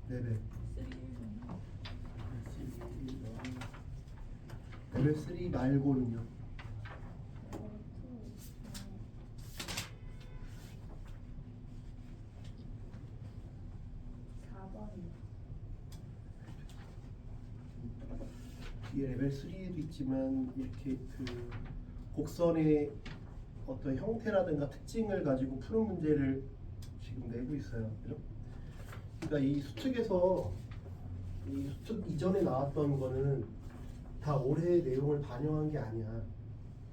레벨 레벨 3 말고는요? 뒤에 레벨 3에도 있지만 이렇게 그 곡선의 어떤 형태라든가 특징을 가지고 푸는 문제를 지금 내고 있어요. 그죠? 그러니까 이 수특에서 이 수특 이전에 나왔던 거는 다 올해 내용을 반영한 게 아니야.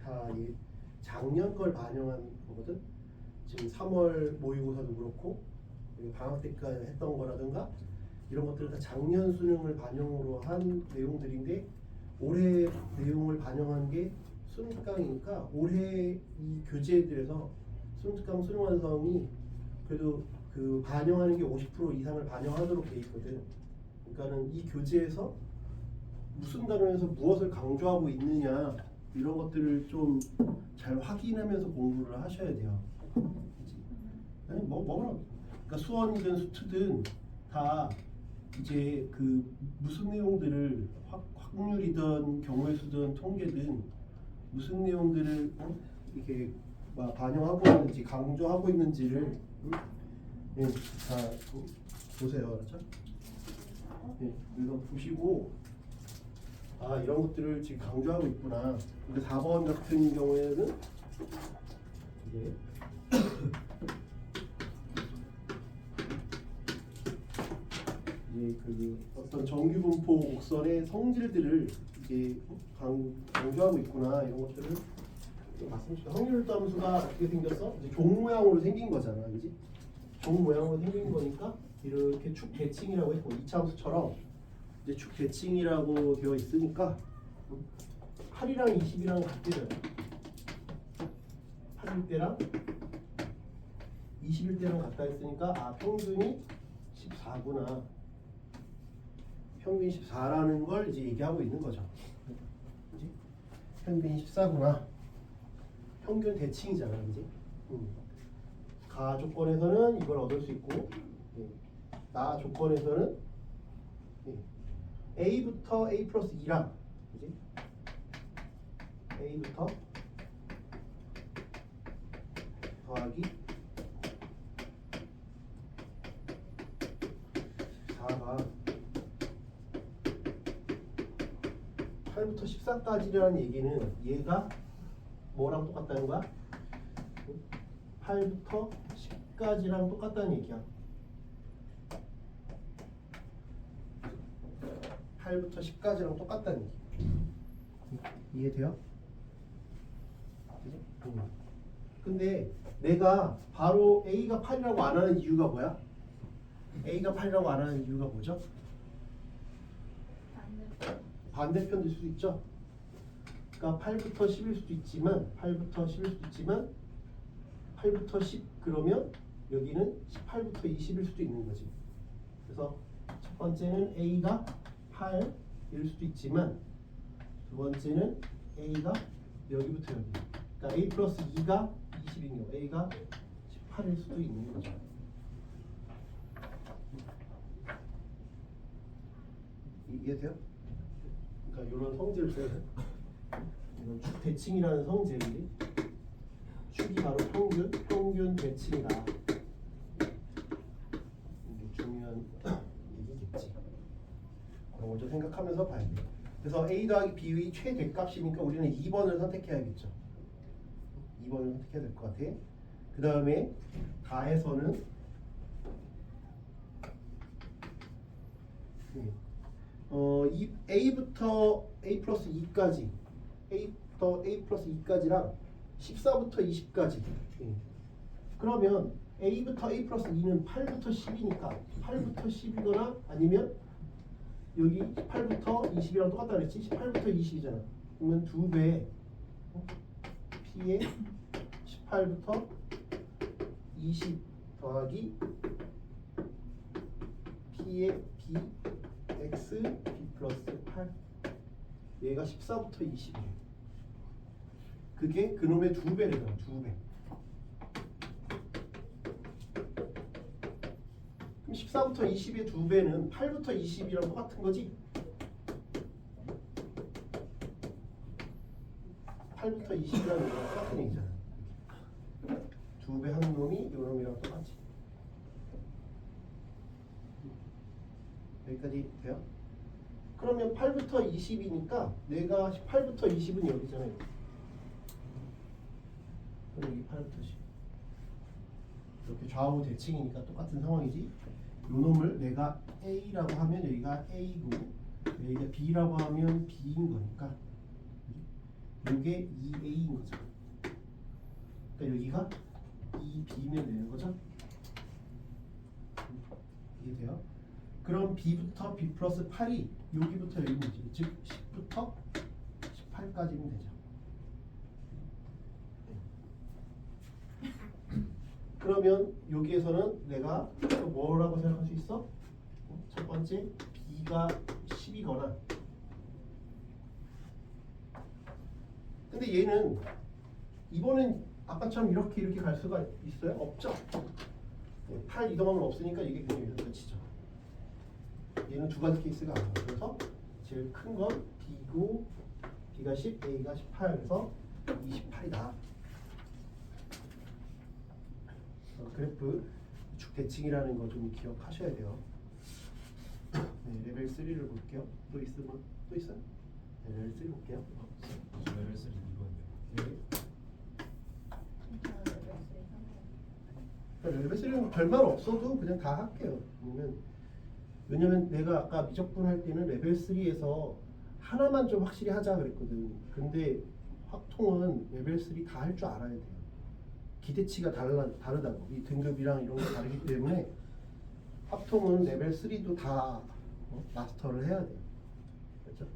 다 작년 걸 반영한 거거든. 지금 3월 모의고사도 그렇고 방학 때까지 했던 거라든가 이런 것들은 다 작년 수능을 반영으로 한 내용들인데 올해 내용을 반영한 게 수능 특강이니까 올해 이 교재들에서 수능 특강 수능 완성이 그래도 그 반영하는 게 50% 이상을 반영하도록 돼 있거든. 그러니까는 이 교재에서 무슨 단원에서 무엇을 강조하고 있느냐 이런 것들을 좀 잘 확인하면서 공부를 하셔야 돼요. 아니 뭐라 그러니까 수원이든 수투든 다 이제 그 무슨 내용들을 확률이든 경우의 수든 통계든 무슨 내용들을 이렇게 막 반영하고 있는지 강조하고 있는지를 다 보세요, 그렇죠? 그래서 보시고 아 이런 것들을 지금 강조하고 있구나. 근데 4번 같은 경우에는 이게 그 어떤 정규분포 곡선의 성질들을 이게 강조하고 있구나 이런 것들을 말씀드립니다. 확률도 함수가 어떻게 생겼어? 이제 종 모양으로 생긴 거잖아, 그지? 종 모양으로 생긴 거니까 이렇게 축 대칭이라고 했고 2차 함수처럼 이제 축 대칭이라고 되어 있으니까 8이랑 20이랑 같대요. 8일 때랑 20일 때랑 같다 했으니까 아 평균이 14구나. 평균이 14라는 걸 이제 얘기하고 있는 거죠. 그치? 평균이 14구나. 평균 대칭이잖아, 그지? 가 조건에서는 이걸 얻을 수 있고, 나 조건에서는 A부터 A 플러스 2랑, 그지? A부터 더하기 14가 8부터 14까지라는 얘기는 얘가 뭐랑 똑같다는 거야? 8부터 10까지랑 똑같다는 얘기야. 8부터 10까지랑 똑같다는 얘기. 이해돼요? 근데 내가 바로 A가 8이라고 안 하는 이유가 뭐야? A가 8이라고 안 하는 이유가 뭐죠? 반대편 될 수도 있죠. 그러니까 8부터 10일 수도 있지만 8부터 10일 수도 있지만 8부터 10 그러면 여기는 18부터 20일 수도 있는 거지. 그래서 첫 번째는 A가 8일 수도 있지만 두 번째는 A가 여기부터 여기. 그러니까 A 플러스 2가 20인 경우 A가 18일 수도 있는 거죠. 이해돼요? 그러니까 이런 성질들, 이런 축 대칭이라는 성질이 축이 바로 평균 대칭이다. 이게 중요한 얘기겠지. 그럼 먼저 생각하면서 봐야 돼. 그래서 A 더하기 B의 최대값이니까 우리는 2번을 선택해야겠죠. 2번을 선택해야 될 것 같아. 그 다음에 다해서는 A부터 A 플러스 2까지 A부터 A 플러스 2까지랑 14부터 20까지 그러면 A부터 A 플러스 2는 8부터 10이니까 8부터 10이거나 아니면 여기 18부터 20이랑 똑같다 그랬지? 18부터 20이잖아. 그러면 2배 P에 18부터 20 더하기 P의 B x b 플러스 8 얘가 14부터 20이에요. 그게 그놈의 2배래요. 2배. 그럼 14부터 20의 2배는 8부터 20이랑 똑같은 거지? 8부터 20이라는 거 똑같은 얘기잖아. 2배 한 놈이 요 놈이랑 똑같지. 여기까지 돼요? 그러면 8부터 20이니까 내가 8부터 20은 여기잖아요. 그럼 여기 8부터 10. 이렇게 좌우 대칭이니까 똑같은 상황이지. 요 놈을 내가 A라고 하면 여기가 A고 여기가 B라고 하면 B인 거니까 이게 2A인 거죠. 그러니까 여기가 2B면 되는 거죠. 이해돼요? 그럼 B부터 B 플러스 8이 여기부터 여기는 거지. 즉 10부터 18까지면 되죠. 그러면 여기에서는 내가 또 뭐라고 생각할 수 있어? 첫 번째 B가 10이거나 근데 얘는 이번엔 아까처럼 이렇게 갈 수가 있어요? 없죠? 8 이동하면 없으니까 이게 그냥 여기서 끝이죠. 얘는 두 가지 케이스가 안 나와요. 그래서 제일 큰 건 B고 B가 10, A가 18 그래서 28이다. 그래프 축대칭이라는 거 좀 기억하셔야 돼요. 네, 레벨 3를 볼게요. 또 있으면 또 있어요? 네, 레벨 3 볼게요. 레벨 3 이건데. 네. 레벨 3는 별말 없어도 그냥 다 할게요. 왜냐면 내가 아까 미적분 할 때는 레벨 3에서 하나만 좀 확실히 하자 그랬거든. 근데 확통은 레벨 3 다 할 줄 알아야 돼요. 기대치가 다르다고. 이 등급이랑 이런 게 다르기 때문에 합통은 레벨 3도 다 마스터를 해야 돼요. 그렇죠?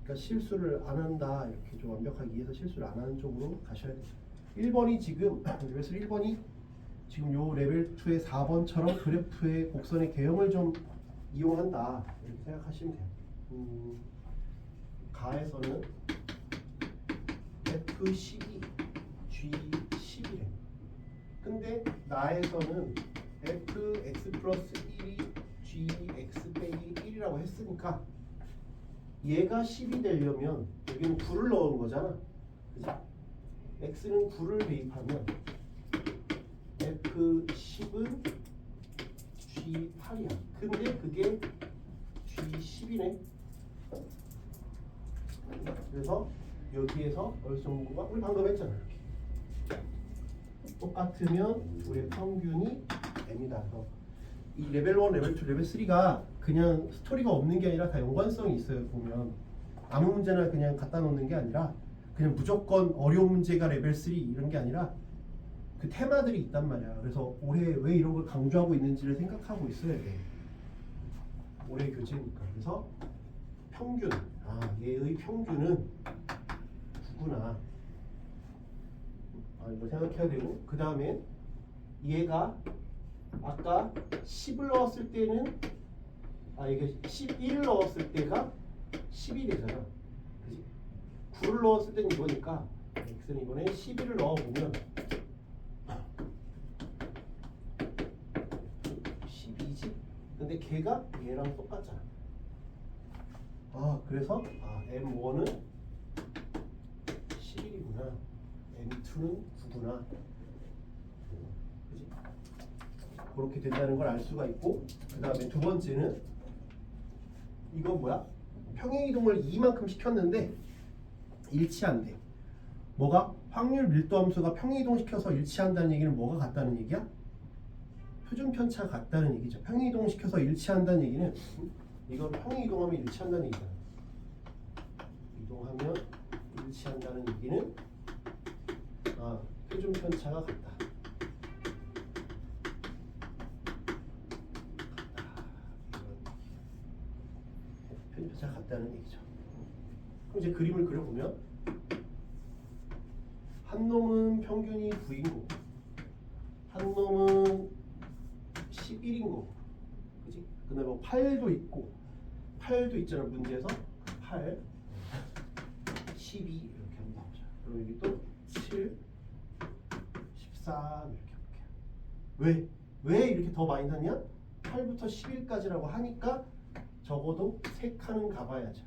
그러니까 실수를 안 한다 이렇게 좀 완벽하기 위해서 실수를 안 하는 쪽으로 가셔야 돼요. 1번이 지금 레벨 3 1번이 지금 요 레벨 2의 4번처럼 그래프의 곡선의 개형을 좀 이용한다 이렇게 생각하시면 돼요. 가에서는 F12, G11이래. 근데 나에서는 Fx 플러스 1이 Gx 빼기 1이라고 했으니까 얘가 10이 되려면 여기는 9를 넣은 거잖아. 그치? x는 9를 대입하면 F10은 G8이야. 근데 그게 G10이네. 그래서 여기에서 얼성구가 우리 방금 했잖아. 이렇게. 똑같으면 둘의 평균이 M이다. 그래서 이 레벨 1, 레벨 2, 레벨 3가 그냥 스토리가 없는 게 아니라 다 연관성이 있어요. 보면 아무 문제나 그냥 갖다 놓는 게 아니라 그냥 무조건 어려운 문제가 레벨 3 이런 게 아니라 그 테마들이 있단 말이야. 그래서 올해 왜 이런 걸 강조하고 있는지를 생각하고 있어야 돼. 올해 교재니까. 그래서 평균, 얘의 평균은 9구나. 이거 생각해야 되고, 그 다음에 얘가 아까 10을 넣었을 때는 이게 11을 넣었을 때가 10이 되잖아. 그지? 9를 넣었을 때는 이거니까 x는 이번에 11을 넣어보면 12지? 근데 걔가 얘랑 똑같잖아. 그래서 M1은 11이구나. M2는 9구나. 그지? 그렇게 된다는 걸 알 수가 있고, 그 다음에 두 번째는 이거 뭐야? 평행이동을 2만큼 시켰는데 일치한대. 뭐가? 확률 밀도함수가 평행이동 시켜서 일치한다는 얘기는 뭐가 같다는 얘기야? 표준 편차가 같다는 얘기죠. 평행이동 시켜서 일치한다는 얘기는 이건 평행이동하면 일치한다는 얘기잖아. 이동하면 일치한다는 얘기는 표준 편차가 같다. 표준 편차가 같다는 얘기죠. 그럼 이제 그림을 그려보면 한 놈은 평균이 9인 거고 한 놈은 11인 거고, 그지? 근데 뭐 8도 있고 8도 있잖아 문제에서 8, 12 이렇게 하면 나오죠. 그럼 여기 또 7, 13 이렇게 볼게요. 왜 이렇게 더 많이 났냐? 8부터 11까지라고 하니까 적어도 3칸은 가봐야죠.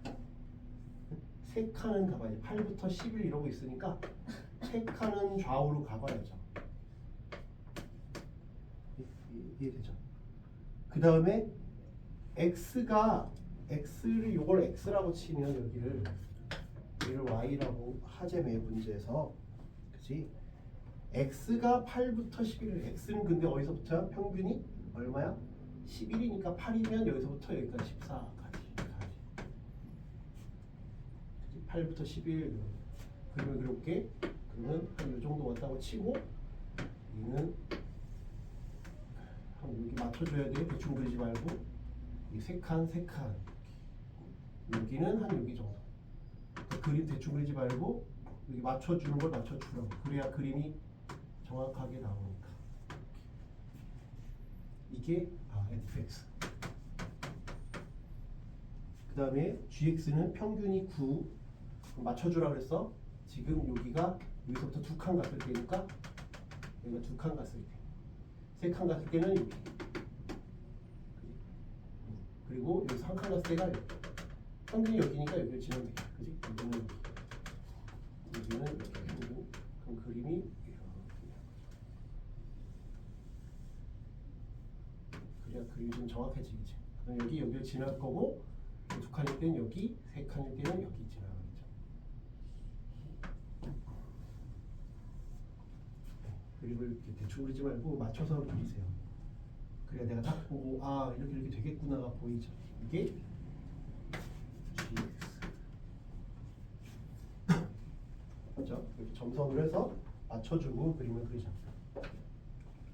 3칸은 가봐야죠. 8부터 11 이러고 있으니까 3칸은 좌우로 가봐야죠. 이해되죠? 그 다음에 x를 요걸 x라고 치면 여기를 y라고 하재매 문제에서 그치? x가 8부터 11을 x는 근데 어디서부터야? 평균이 얼마야? 11이니까 8이면 여기서부터 여기까지 14까지 8부터 11 그러면 그렇게 그러면 한 요 정도 왔다고 치고 얘는 여기 맞춰줘야 돼. 대충 그리지 말고 이 3칸 여기는 한 여기 정도. 그러니까 그림 대충 그리지 말고 여기 맞춰주는 걸 맞춰주라고. 그래야 그림이 정확하게 나오니까. 이게 fx. 그 다음에 gx는 평균이 9. 맞춰주라 그랬어. 지금 여기가 여기서부터 2칸 갔을 때니까 여기가 2칸 갔을 때. 3칸 갔을 때는 여기. 그리고 여기서 1칸 갔을 때가 여기. 평균이 여기니까 여기를 지나면 되겠다. 그지? 여기는 이렇게 평균. 그럼 그림이 이렇게. 그래야 그림이 좀 정확해지겠지. 그럼 여기를 지날 거고 2칸일 때는 여기, 3칸일 때는 여기 지나가겠죠. 그림을 이렇게 대충 그리지 말고 맞춰서 그리세요. 그래야 내가 딱 보고 이렇게 되겠구나가 보이죠. 이게 GX. 그렇죠? 이렇게 점선을 해서 맞춰주고 그림을 그리자.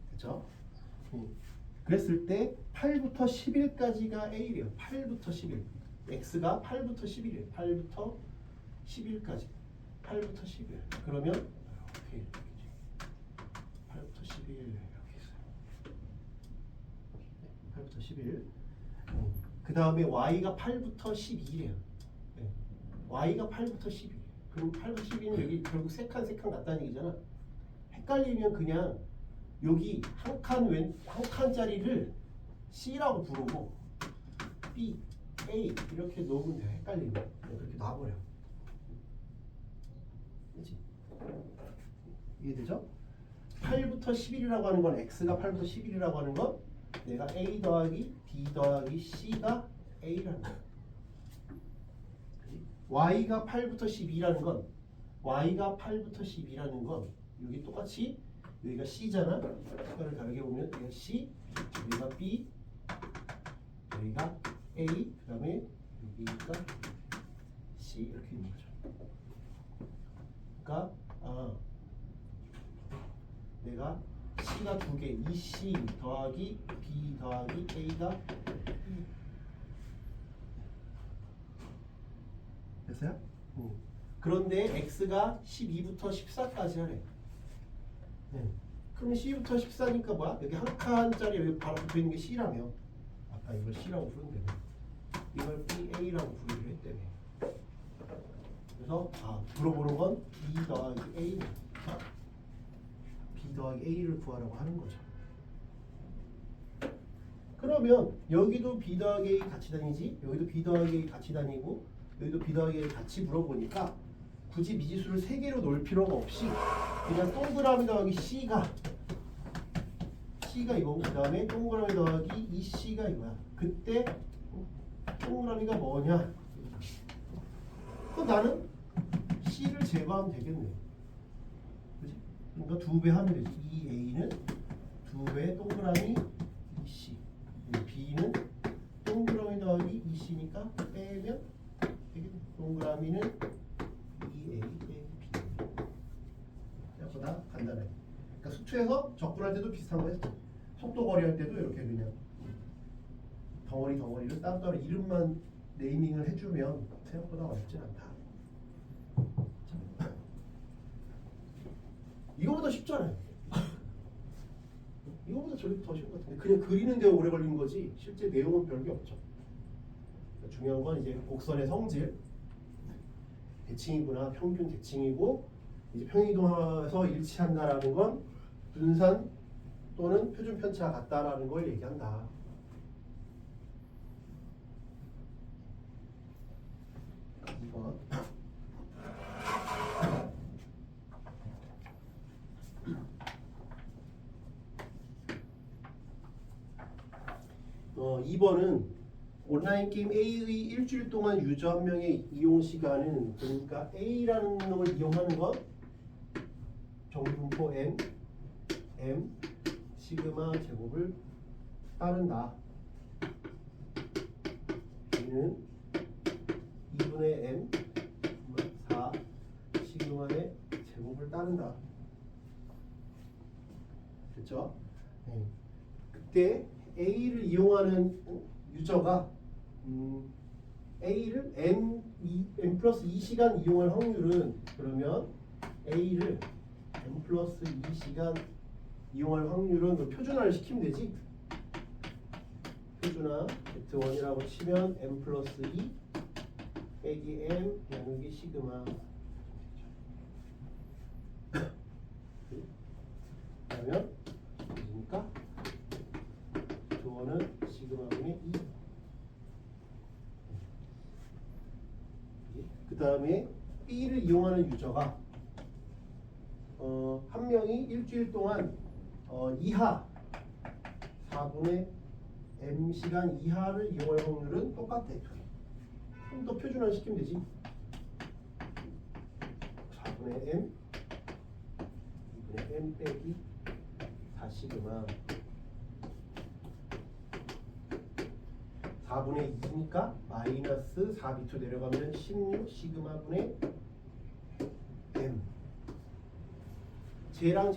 그렇죠? 그랬을 때 8부터 11까지가 A래요. 8부터 11. X가 8부터 11이에요. 8부터 11까지. 8부터 11. 그러면 이렇게 8부터 11 이렇게 있어요. 8부터 11. 그 다음에 Y가 8부터 12래요. Y가 8부터 12. 그럼 8부터 12는 여기 결국 3칸 같다는 얘기잖아. 헷갈리면 그냥 여기 한 칸짜리를 C라고 부르고 B, A 이렇게 놓으면 돼. 헷갈리면 그렇게 놔버려. 그렇지? 이해되죠? 8부터 11이라고 하는 건 X가 8부터 11이라고 하는 건 내가 A 더하기 B 더하기 C가 A라는 거야. Y가 8부터 12라는 건 Y가 8부터 12라는 건 여기 똑같이 여기가 C잖아. 숫자를 다르게 보면 여기가 C, 여기가 B, 여기가 A, 그 다음에 여기가 C 이렇게 있는 거죠. 그러니까 내가 C가 2개, EC 더하기 B 더하기 A가 됐어요? 그런데 X가 12부터 14까지 하래. 그럼 C부터 14니까 뭐야? 여기 한 칸짜리 여기 바로 붙어있는 게 C라며. 아까 이걸 C라고 부른다며. 이걸 BA라고 부르기로 했다며. 그래서 물어보는 건 B 더하기 A. B 더하기 A를 구하라고 하는 거죠. 그러면 여기도 B 더하기 A 같이 다니지? 여기도 B 더하기 A 같이 다니고 여기도 B 더하기 A 같이 물어보니까 굳이 미지수를 3개로 놓을 필요가 없이 그냥 동그라미 더하기 C가 이거고 그 다음에 동그라미 더하기 EC가 이거야. 그때 동그라미가 뭐냐? 그럼 나는 C를 제거하면 되겠네. 그치? 그러니까 2배 하면 되지. 이 A는 2배 동그라미 EC, B는 동그라미 더하기 EC니까 빼면 되겠네. 동그라미는 EA 빼기 B. 생각보다 간단해. 그러니까 수투에서 적분할 때도 비슷한 거 했어. 속도 거리 할 때도 이렇게 그냥 덩어리를 따로따로 이름만 네이밍을 해주면 생각보다 어렵진 않다. 이거보다 쉽잖아요. 이거보다 저게 더 쉬운 것 같은데 그냥 그리는 데 오래 걸린 거지 실제 내용은 별게 없죠. 그러니까 중요한 건 이제 곡선의 성질 대칭이구나 평균 대칭이고 이제 평이동해서 일치한다라는 건 분산 또는 표준 편차가 같다라는 걸 얘기한다. 이번 2번은 온라인 게임 A의 일주일 동안 유저 한 명의 이용 시간은 그러니까 A라는 걸 이용하는 건 정분포 M 시그마 제곱을 따른다. B는 2분의 M 4 시그마의 제곱을 따른다. 됐죠? 네. 그때 A를 이용하는 유저가 A를 M 플러스 2시간 이용할 확률은 그러면 A를 M 플러스 2시간 이용할 확률은 그 표준화를 시키면 되지. 표준화 Z1이라고 치면 M 플러스 2 빼기 M 나누기 시그마. 그러면 그러니까 조어는 시그마분의 2. 그 다음에 B를 이용하는 유저가 한 명이 일주일 동안 이하 4분의 M 시간 이하를 이용할 확률은 똑같아. 좀 더 표준화 시키면 되지. 4분의 M 2분의 M 빼기 4시그마 4분의 2니까 마이너스 4 밑으로 내려가면 16 시그마분의 M. 쟤랑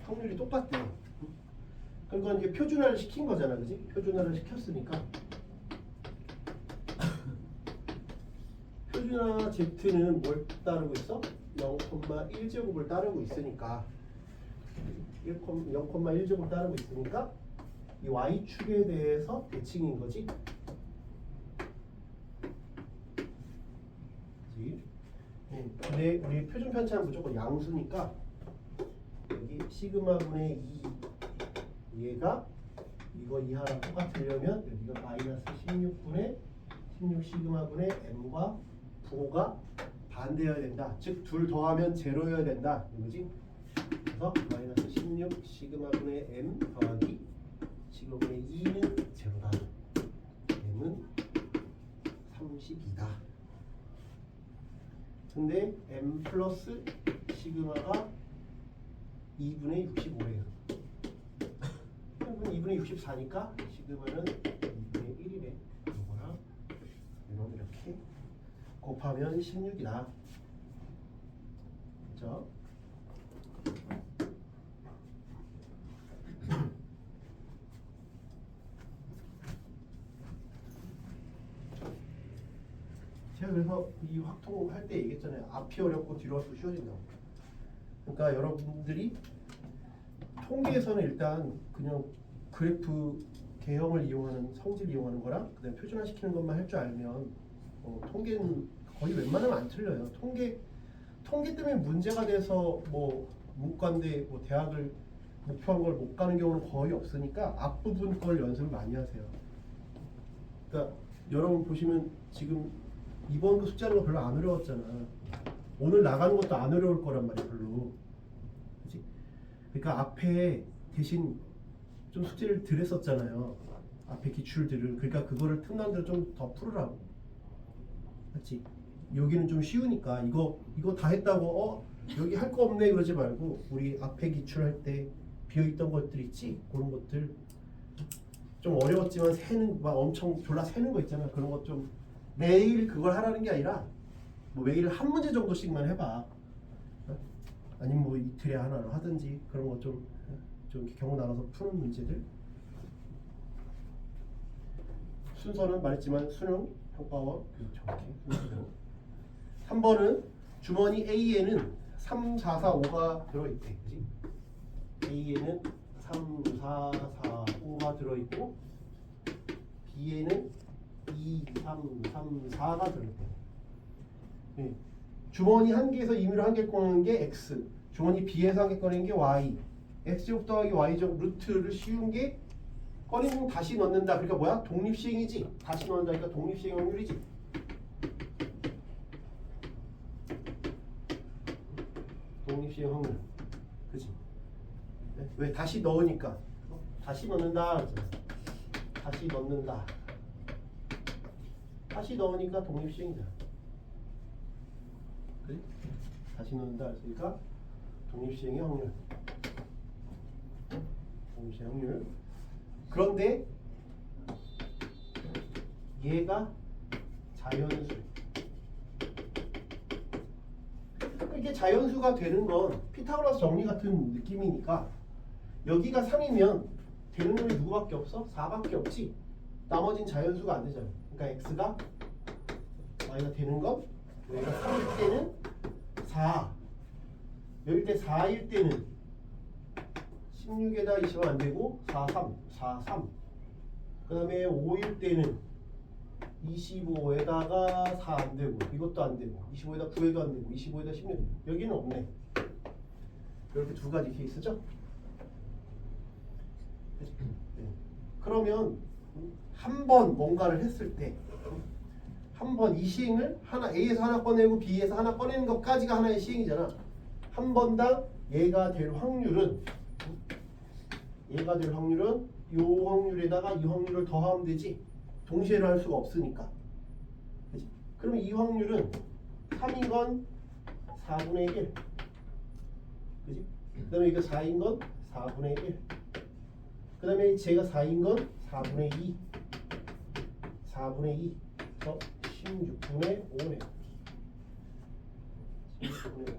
확률이 똑같대. 그러니까 이제 표준화를 시킨 거잖아, 그지? 표준화를 시켰으니까 표준화 Z는 뭘 따르고 있어? 0,1제곱을 따르고 있으니까 0,1제곱 따르고 있으니까 이 Y축에 대해서 대칭인 거지. 근데 우리 표준 편차는 무조건 양수니까 여기 시그마분의 2 얘가 이거 이하랑 똑같으려면 여기가 마이너스 16분의 16 시그마분의 M과 부호가 반대여야 된다. 즉 둘 더하면 제로여야 된다. 이거지? 그래서 마이너스 16 시그마분의 M 더하기 시그마분의 2는 제로다. M은 32다. 근데 M 플러스 시그마가 2분의 65예요. 2분의 64니까 시그마는 2분의 1이래. 이거랑 이놈 이렇게 곱하면 16이다. 그렇죠? 제가 그래서 이 확통할 때 얘기했잖아요. 앞이 어렵고 뒤로 할수록 쉬워진다고. 그러니까 여러분들이 통계에서는 일단 그냥 그래프 개형을 이용하는 성질 이용하는 거랑 그다음에 표준화시키는 것만 할 줄 알면 통계는 거의 웬만하면 안 틀려요. 통계 때문에 문제가 돼서 뭐 문과인데 뭐 대학을 목표한 걸 못 가는 경우는 거의 없으니까 앞부분 걸 연습을 많이 하세요. 그러니까 여러분 보시면 지금 이번 그 숙제하는 거 별로 안 어려웠잖아. 오늘 나가는 것도 안 어려울 거란 말이야, 별로. 그치? 그러니까 앞에 대신 좀 숙제를 덜 했었잖아요. 앞에 기출들을. 그러니까 그거를 틈난 대로 좀 더 풀으라고. 맞지? 여기는 좀 쉬우니까 이거 다 했다고 여기 할 거 없네 그러지 말고 우리 앞에 기출할 때 비어있던 것들 있지? 그런 것들 좀 어려웠지만 세는 막 엄청 졸라 세는 거 있잖아. 그런 것 좀 매일 그걸 하라는 게 아니라 뭐 매일 한 문제 정도씩만 해봐. 아니면 뭐 이틀에 하나를 하든지 그런 거 좀 경우 나눠서 푸는 문제들. 순서는 말했지만 수능 평가원 정확히 순서대로. 3번은 주머니 A에는 3, 4, 4, 5가 들어있대. 그지? A에는 3, 4, 4, 5가 들어있고 B에는 2, 3, 3, 4가 들어있대. 예. 주머니 한 개에서 임의로 한 개 꺼내는 게 x, 주머니 b에서 한 개 꺼내는 게 y. x제곱 더하기 y제곱 루트를 씌운 게 꺼내면 다시 넣는다. 그러니까 뭐야? 독립시행이지. 다시 넣는다니까 독립시행 확률이지. 독립시행 확률. 그치? 네? 왜? 다시 넣으니까. 다시 넣는다. 그랬잖아. 다시 넣는다. 다시 넣으니까 독립시행이다. 그치? 다시 넣는다 했으니까 독립시행의 확률. 독립시행 확률. 그런데 얘가 자연수. 이게 자연수가 되는 건 피타고라스 정리 같은 느낌이니까 여기가 3이면 되는 놈이 누구밖에 없어? 4밖에 없지. 나머진 자연수가 안 되잖아. 그러니까 x가 y가 되는 건 여기가 3일 때는 4, 여기 때 4일 때는 16에다 20은 안 되고 4, 3, 4, 3. 그 다음에 5일 때는 25에다가 4 안 되고 이것도 안 되고 25에다 9에도 안 되고 25에다 16 여기는 없네. 이렇게 두 가지 케이스죠. 네. 그러면 한 번 뭔가를 했을 때 한 번 이 시행을 하나 A에서 하나 꺼내고 B에서 하나 꺼내는 것까지가 하나의 시행이잖아. 한 번당 얘가 될 확률은 이 확률에다가 이 확률을 더하면 되지. 동시에를 할 수가 없으니까. 그치? 그러면 이 확률은 3인 건 4분의 1. 그치? 그 다음에 이거 4인 건 4분의 1. 그 다음에 제가 4인 건 4분의 2. 4분의 2. 16분의 5네. 16분의 5.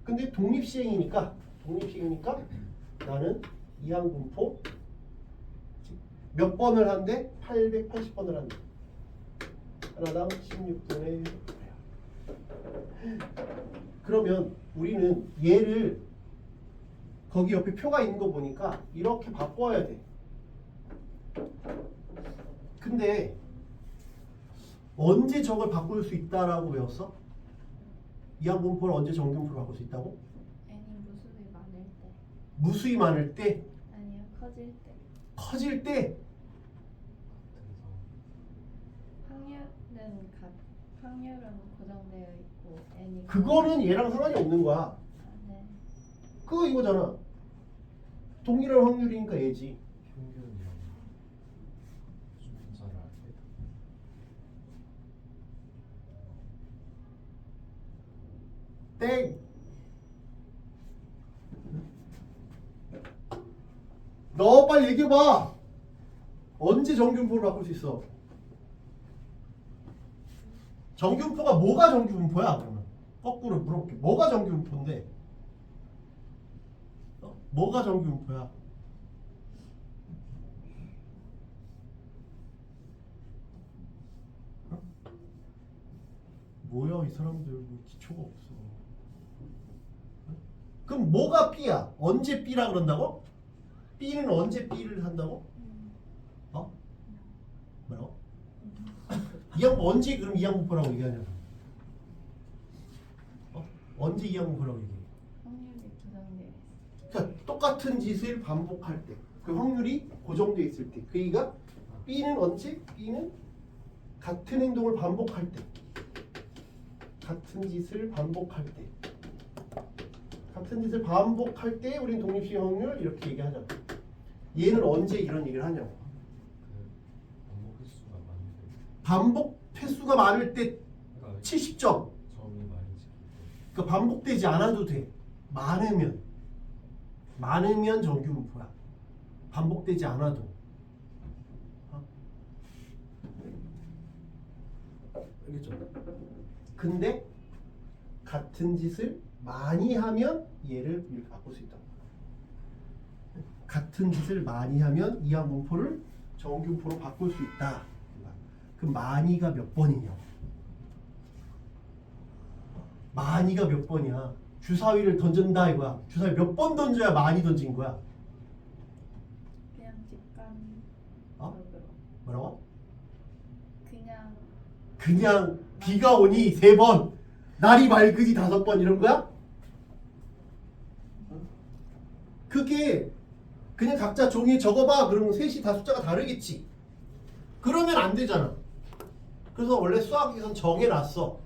근데 독립시행이니까 나는 이항분포 몇 번을 한대? 880번을 한대. 하나당 16분의 1. 그러면 우리는 얘를 거기 옆에 표가 있는 거 보니까 이렇게 바꿔야 돼. 근데 언제 저걸 바꿀 수 있다라고 배웠어? 이항분포를 언제 정균포로 바꿀 수 있다고? n이 무수히 많을 때. 무수히 많을 때? 아니요, 커질 때. 커질 때? 확률은 고정되어 있고 n이. 그거는 얘랑 상관이 없는 거야. 아, 네. 그거 이거잖아. 동일한 확률이니까 얘지. 평균이랑 수분사를 할 때. 땡. 너 빨리 얘기해봐. 언제 정균포를 바꿀 수 있어? 정균포가 뭐가 정균포야? 그러면 거꾸로 물어볼게. 뭐가 정균포인데? 뭐가 정균포야? 뭐야 이 사람들 뭐 기초가 없어. 그럼 뭐가 B야? 언제 B라 그런다고? B는 언제 B를 한다고? 어? 뭐라고? 이항 언제 그럼 이항분포라고 얘기하냐? 언제 이항분포라고 얘기해? 확률이 고정되어 있어. 그러니까 똑같은 짓을 반복할 때, 그 확률이 고정되어 있을 때, 그러니까 B는 언제? B는 같은 행동을 반복할 때, 같은 짓을 반복할 때, 우리는 독립시행 확률 이렇게 얘기하잖아. 얘는 언제 이런 얘기를 하냐고. 반복 횟수가 많을 때. 반복 횟수가 많을 때 그러니까 70점. 점이 많이 찍힐 때. 그러니까 반복되지 않아도 돼. 많으면 정규분포야. 반복되지 않아도. 알겠죠? 근데 같은 짓을 많이 하면 얘를 이렇게 바꿀 수 있다. 같은 짓을 많이 하면 이항분포를 정균포로 바꿀 수 있다. 그 많이가 몇 번이냐? 많이가 몇 번이야? 주사위를 던진다 이거야. 주사위 몇 번 던져야 많이 던진 거야? 그냥 직관적으로. 뭐라고? 그냥 비가 오니 3번, 날이 맑으니 5번 이런 거야? 그게 그냥 각자 종이에 적어봐 그러면 셋이 다 숫자가 다르겠지. 그러면 안 되잖아. 그래서 원래 수학에선 정해놨어.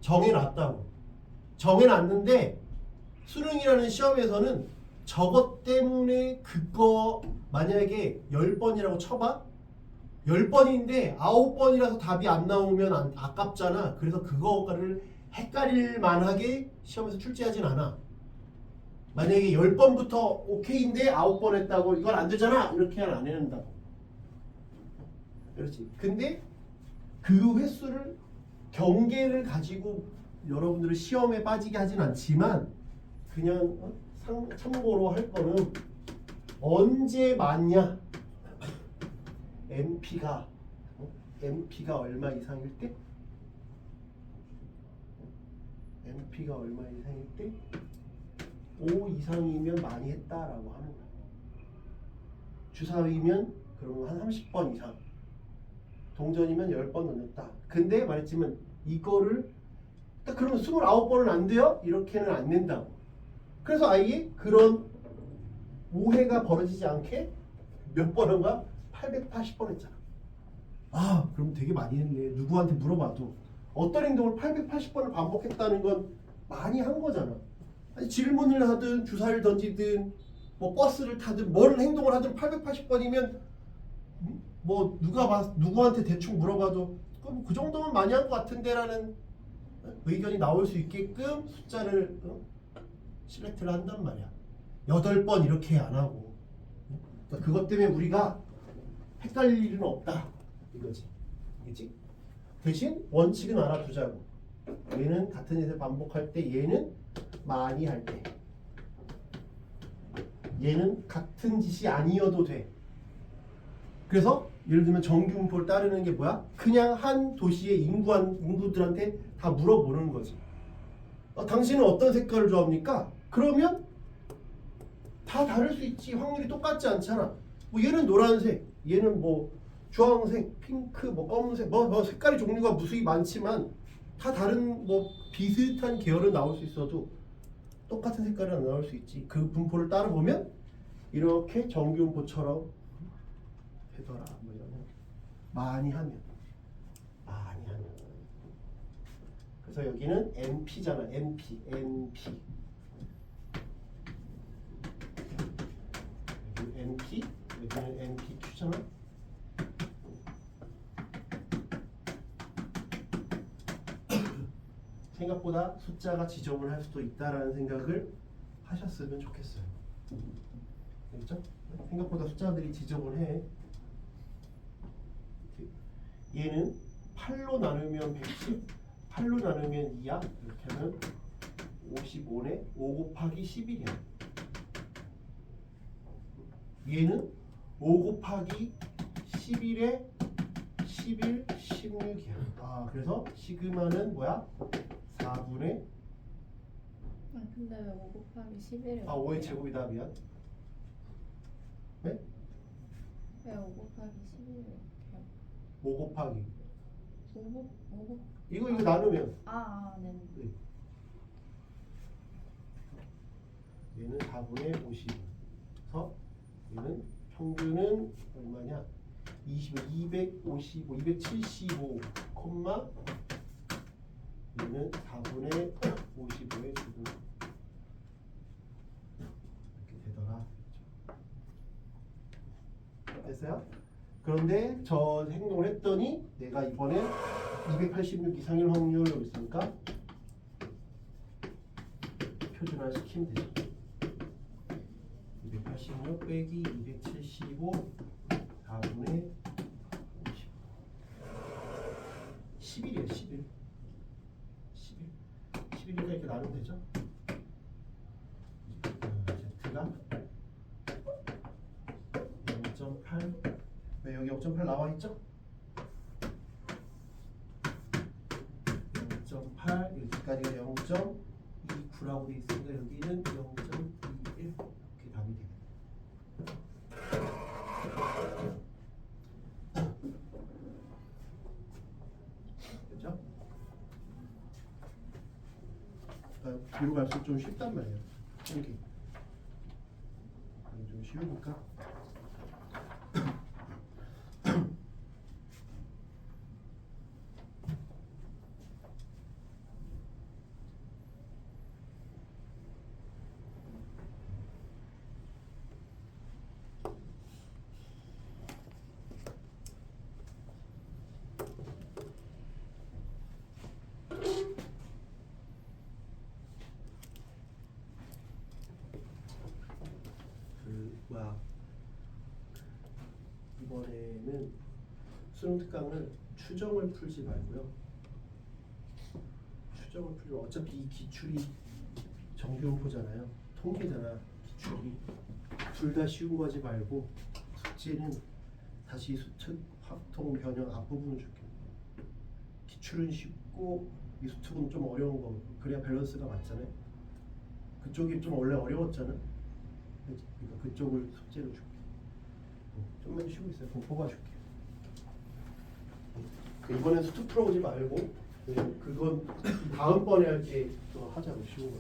정해놨다고. 정해놨는데 수능이라는 시험에서는 저것 때문에 그거 만약에 10번이라고 쳐봐. 10번인데 9번이라서 답이 안 나오면 아깝잖아. 그래서 그거를 헷갈릴 만하게 시험에서 출제하진 않아. 만약에 10번부터 오케이인데 9번 했다고 이건 안 되잖아. 이렇게는 안 해낸다고. 그렇지. 근데 그 횟수를 경계를 가지고 여러분들을 시험에 빠지게 하진 않지만 그냥 참고로 할 거는 언제 맞냐? MP가 얼마 이상일 때? MP가 얼마 이상일 때? 5 이상이면 많이 했다라고 하는 거야. 주사위면 그러면 한 30번 이상. 동전이면 10번 던졌다. 근데 말했지만 이거를 딱 그러면 29번은 안 돼요? 이렇게는 안 된다고. 그래서 아예 그런 오해가 벌어지지 않게 몇 번 한 거야? 880번 했잖아. 아, 그럼 되게 많이 했네. 누구한테 물어봐도 어떤 행동을 880번을 반복했다는 건 많이 한 거잖아. 아니, 질문을 하든 주사를 던지든 뭐 버스를 타든 뭘 행동을 하든 880번이면 뭐 누구한테 대충 물어봐도 그럼 그 정도면 많이 한 것 같은데라는 의견이 나올 수 있게끔 숫자를 실렉트를 한단 말이야. 8번 이렇게 안 하고. 그러니까 그것 때문에 우리가 헷갈릴 일은 없다 이거지. 그치? 대신 원칙은 알아두자고. 얘는 같은 짓을 반복할 때, 얘는 많이 할 때, 얘는 같은 짓이 아니어도 돼. 그래서 예를 들면 정규분포를 따르는 게 뭐야? 그냥 한 도시의 인구들한테 다 물어보는 거지. 당신은 어떤 색깔을 좋아합니까? 그러면 다 다를 수 있지. 확률이 똑같지 않잖아. 뭐 얘는 노란색, 얘는 뭐 주황색, 핑크, 뭐 검은색, 뭐 색깔의 종류가 무수히 많지만 다 다른 뭐 비슷한 계열은 나올 수 있어도 똑같은 색깔은 안 나올 수 있지. 그 분포를 따라 보면 이렇게 정규분포처럼 되더라. 뭐 이런 많이 하면. 그래서 여기는 NP잖아. NP. 여기 NP, 여기는 NPQ잖아. 생각보다 숫자가 지저분할 수도 있다라는 생각을 하셨으면 좋겠어요. 알겠죠? 생각보다 숫자들이 지저분해. 얘는 8로 나누면 110, 8로 나누면 2야. 이렇게 하면 55네. 5 곱하기 11이야. 얘는 5 곱하기 11에 11, 16이야. 그래서 시그마는 뭐야? 4분의 근데 왜 5 곱하기 11을 5의 제곱이 답이야. 네? 왜 5 곱하기 11을 이렇게 5 곱하기 5 이거 나누면 네. 얘는 4분의 50. 그래서 얘는 평균은 얼마냐? 255, 275, 얘는 4분의 55의 제곱. 이렇게 되더라. 됐어요? 그런데 저 행동을 했더니 내가 이번에 286 이상일 확률 여기 있으니까 표준화 시키면 되죠. 286 빼기 275 4분의 50 11이에요. 11이니까 이렇게 나누면 되죠. Z가 0.8 네, 여기 0.8 나와 있죠? 0.8 여기까지가 0.29라고 돼 있으니까 여기는 0.21 이렇게 답이 되겠네. 뒤로 갈수록 좀 쉽단 말이에요. 통계. 이게 좀 쉬우니까. 이번에는 수능 특강을 추정을 풀지 말고요. 추정을 풀지 말고 어차피 이 기출이 정규분포잖아요. 통계잖아. 기출이 둘 다 쉬운 거지 말고 숙제는 다시 수특, 확통, 변형 앞부분을 줄게. 기출은 쉽고 이 수특은 좀 어려운 거. 그래야 밸런스가 맞잖아요. 그쪽이 좀 원래 어려웠잖아. 그러니까 그쪽을 숙제로 줄게. 좀만 쉬고 있어요. 그럼 뽑아줄게. 이번엔 수특 풀어오지 말고 그건 다음번에 할 때 또 하자고 쉬운 거.